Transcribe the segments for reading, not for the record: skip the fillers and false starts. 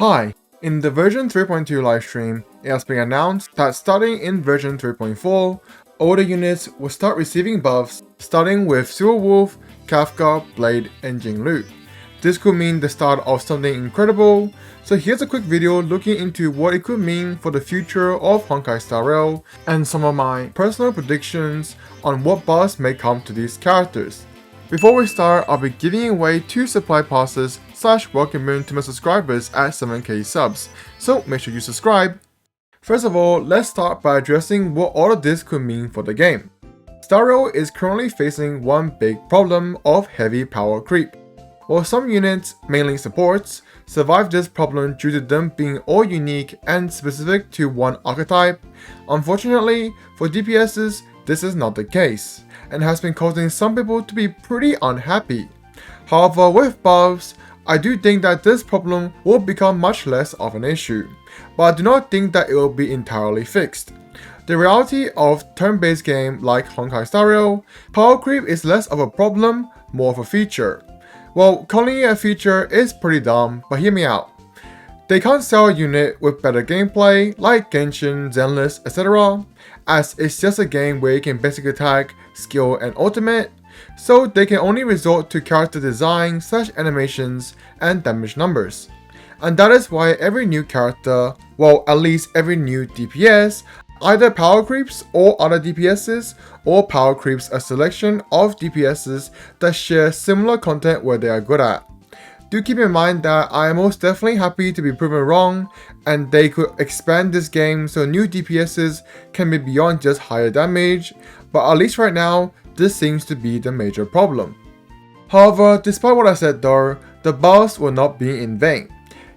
Hi, in the version 3.2 livestream, it has been announced that starting in version 3.4, older units will start receiving buffs, starting with Silver Wolf, Kafka, Blade, and Jingliu. This could mean the start of something incredible, so here's a quick video looking into what it could mean for the future of Honkai Star Rail, and some of my personal predictions on what buffs may come to these characters. Before we start, I'll be giving away 2 supply passes / welcome moon to my subscribers at 7k subs, so make sure you subscribe. First of all, let's start by addressing what all of this could mean for the game. Star Rail is currently facing one big problem of heavy power creep. While some units, mainly supports, survive this problem due to them being all unique and specific to one archetype, unfortunately, for DPSs, this is not the case, and has been causing some people to be pretty unhappy. However, with buffs, I do think that this problem will become much less of an issue, but I do not think that it will be entirely fixed. The reality of turn-based game like Honkai Star Rail, power creep is less of a problem, more of a feature. Well, calling it a feature is pretty dumb, but hear me out. They can't sell a unit with better gameplay like Genshin, Zenless, etc. as it's just a game where you can basic attack, skill, and ultimate, so they can only resort to character design / animations and damage numbers. And that is why every new character, well at least every new DPS, either power creeps or other DPSs, or power creeps a selection of DPSs that share similar content where they are good at. Do keep in mind that I am most definitely happy to be proven wrong, and they could expand this game so new DPSs can be beyond just higher damage, but at least right now, this seems to be the major problem. However, despite what I said though, the buffs will not be in vain.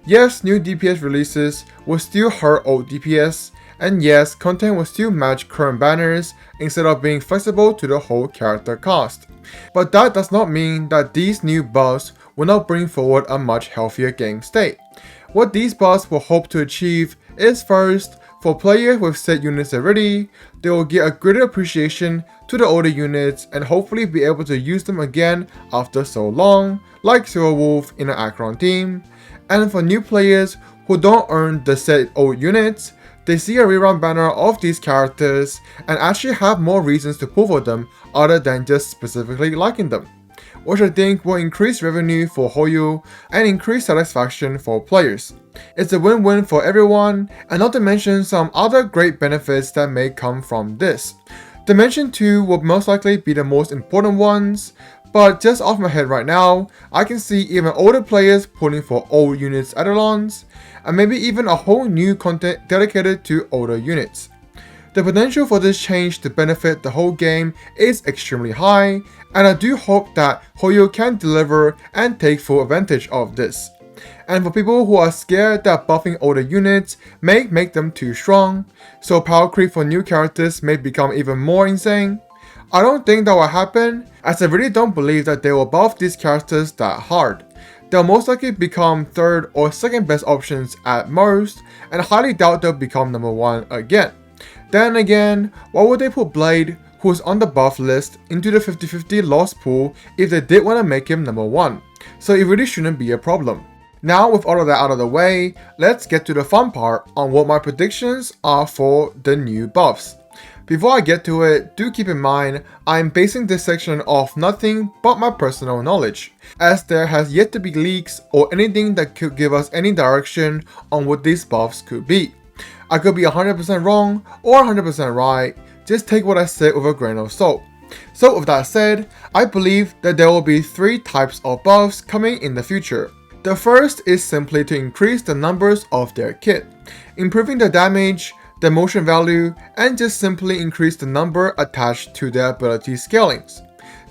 Yes, new DPS releases will still hurt old DPS, and yes, content will still match current banners instead of being flexible to the whole character cast. But that does not mean that these new buffs will not bring forward a much healthier game state. What these buffs will hope to achieve is first, for players with set units already, they will get a greater appreciation to the older units and hopefully be able to use them again after so long, like Silver Wolf in an Acheron team. And for new players who don't earn the set old units, they see a rerun banner of these characters and actually have more reasons to pull for them other than just specifically liking them, which I think will increase revenue for Hoyu and increase satisfaction for players. It's a win-win for everyone, and not to mention some other great benefits that may come from this. Dimension 2 will most likely be the most important ones, but just off my head right now, I can see even older players pulling for old units add-ons, and maybe even a whole new content dedicated to older units. The potential for this change to benefit the whole game is extremely high, and I do hope that Hoyu can deliver and take full advantage of this. And for people who are scared that buffing older units may make them too strong, so power creep for new characters may become even more insane, I don't think that will happen, as I really don't believe that they will buff these characters that hard. They'll most likely become third or second best options at most, and I highly doubt they'll become number 1 again. Then again, why would they put Blade, who's on the buff list, into the 50-50 loss pool if they did want to make him number 1? So it really shouldn't be a problem. Now with all of that out of the way, let's get to the fun part on what my predictions are for the new buffs. Before I get to it, do keep in mind, I'm basing this section off nothing but my personal knowledge, as there has yet to be leaks or anything that could give us any direction on what these buffs could be. I could be 100% wrong or 100% right, just take what I said with a grain of salt. So with that said, I believe that there will be 3 types of buffs coming in the future. The first is simply to increase the numbers of their kit, improving the damage, the motion value, and just simply increase the number attached to their ability scalings.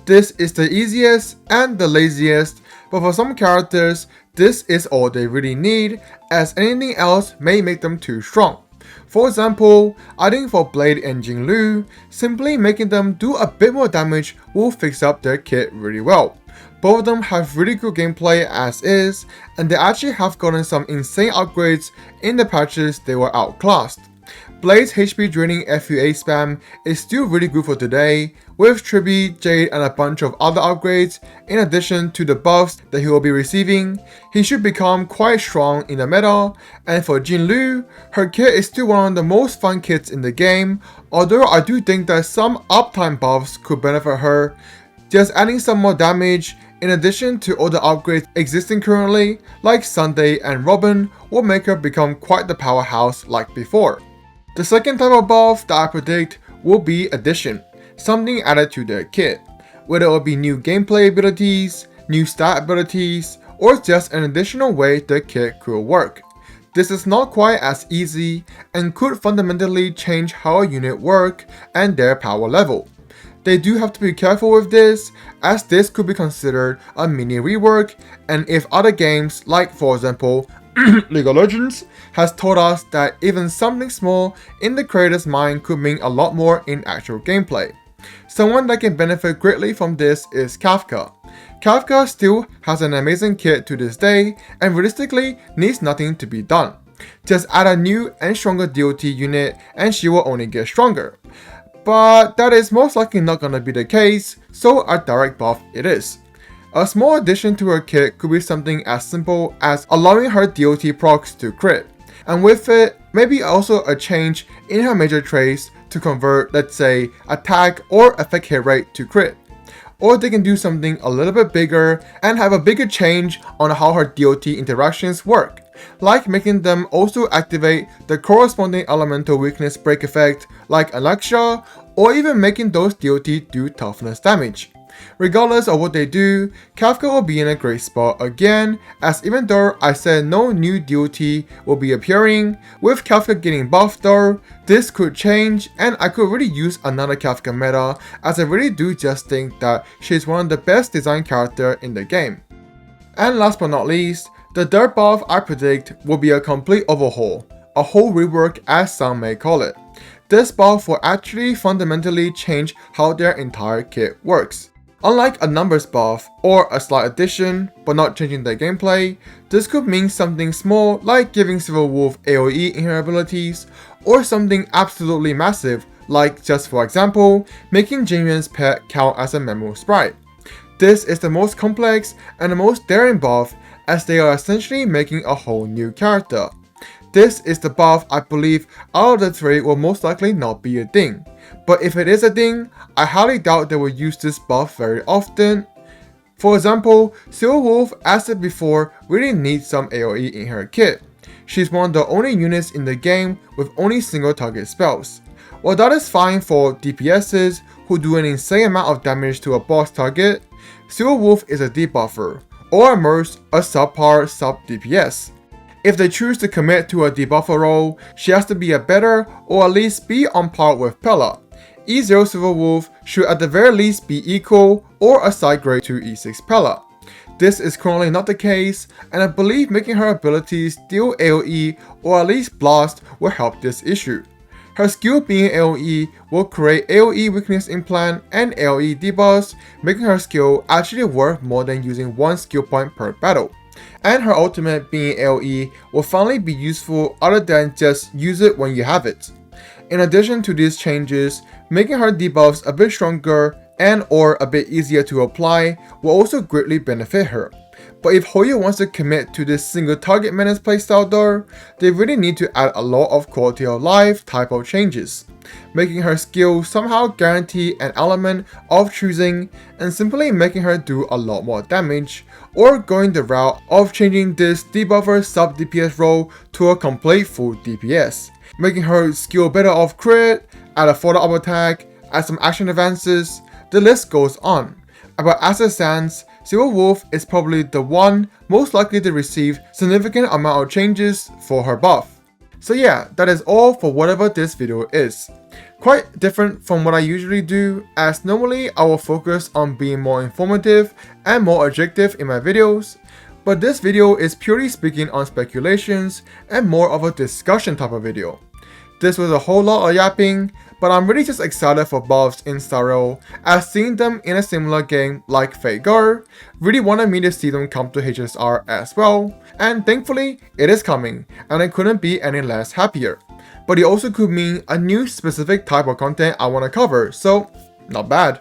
This is the easiest and the laziest, but for some characters, this is all they really need, as anything else may make them too strong. For example, I think for Blade and Jingliu, simply making them do a bit more damage will fix up their kit really well. Both of them have really good gameplay as is, and they actually have gotten some insane upgrades in the patches they were outclassed. Blade's HP draining FUA spam is still really good for today, with Tribi, Jade, and a bunch of other upgrades, in addition to the buffs that he will be receiving, he should become quite strong in the meta. And for Jingliu, her kit is still one of the most fun kits in the game, although I do think that some uptime buffs could benefit her. Just adding some more damage, in addition to all the upgrades existing currently, like Sunday and Robin, will make her become quite the powerhouse like before. The second type of buff that I predict will be addition, something added to their kit, whether it will be new gameplay abilities, new stat abilities, or just an additional way the kit could work. This is not quite as easy and could fundamentally change how a unit work and their power level. They do have to be careful with this, as this could be considered a mini rework, and if other games, like for example League of Legends, has told us that even something small in the creator's mind could mean a lot more in actual gameplay. Someone that can benefit greatly from this is Kafka. Kafka still has an amazing kit to this day and realistically needs nothing to be done. Just add a new and stronger DOT unit and she will only get stronger. But that is most likely not gonna be the case, so a direct buff it is. A small addition to her kit could be something as simple as allowing her DOT procs to crit, and with it, maybe also a change in her major traits to convert, let's say, attack or effect hit rate to crit. Or they can do something a little bit bigger and have a bigger change on how her DOT interactions work, like making them also activate the corresponding elemental weakness break effect like Alexia, or even making those DOT do toughness damage. Regardless of what they do, Kafka will be in a great spot again, as even though I said no new DOT will be appearing, with Kafka getting buffed though, this could change and I could really use another Kafka meta, as I really do just think that she's one of the best designed characters in the game. And last but not least, the third buff I predict will be a complete overhaul, a whole rework as some may call it. This buff will actually fundamentally change how their entire kit works. Unlike a numbers buff or a slight addition, but not changing their gameplay, this could mean something small like giving Silverwolf AoE in her abilities, or something absolutely massive like, just for example, making Jingliu's pet count as a memo sprite. This is the most complex and the most daring buff, as they are essentially making a whole new character. This is the buff I believe out of the three will most likely not be a thing. But if it is a thing, I highly doubt they will use this buff very often. For example, Silverwolf, as said before, really needs some AoE in her kit. She's one of the only units in the game with only single target spells. While that is fine for DPSs who do an insane amount of damage to a boss target, Silverwolf is a debuffer, or at most a subpar sub-DPS. If they choose to commit to a debuffer role, she has to be a better, or at least be on par with Pella. E0 Silverwolf should at the very least be equal or a side grade to E6 Pella. This is currently not the case, and I believe making her abilities deal AoE or at least blast will help this issue. Her skill being AoE will create AoE weakness implant and AoE debuffs, making her skill actually worth more than using one skill point per battle. And her ultimate being AoE will finally be useful other than just use it when you have it. In addition to these changes, making her debuffs a bit stronger and or a bit easier to apply will also greatly benefit her. But if Hoyo wants to commit to this single target menace playstyle though, they really need to add a lot of quality of life type of changes, making her skill somehow guarantee an element of choosing and simply making her do a lot more damage, or going the route of changing this debuffer sub DPS role to a complete full DPS, making her skill better off crit, add a follow-up attack, add some action advances, the list goes on. But as it stands, Silverwolf is probably the one most likely to receive significant amount of changes for her buff. So yeah, that is all for whatever this video is. Quite different from what I usually do, as normally I will focus on being more informative and more objective in my videos, but this video is purely speaking on speculations and more of a discussion type of video. This was a whole lot of yapping, but I'm really just excited for buffs in Starro, as seeing them in a similar game like Fate Guard really wanted me to see them come to HSR as well, and thankfully it is coming, and I couldn't be any less happier. But it also could mean a new specific type of content I want to cover, so not bad.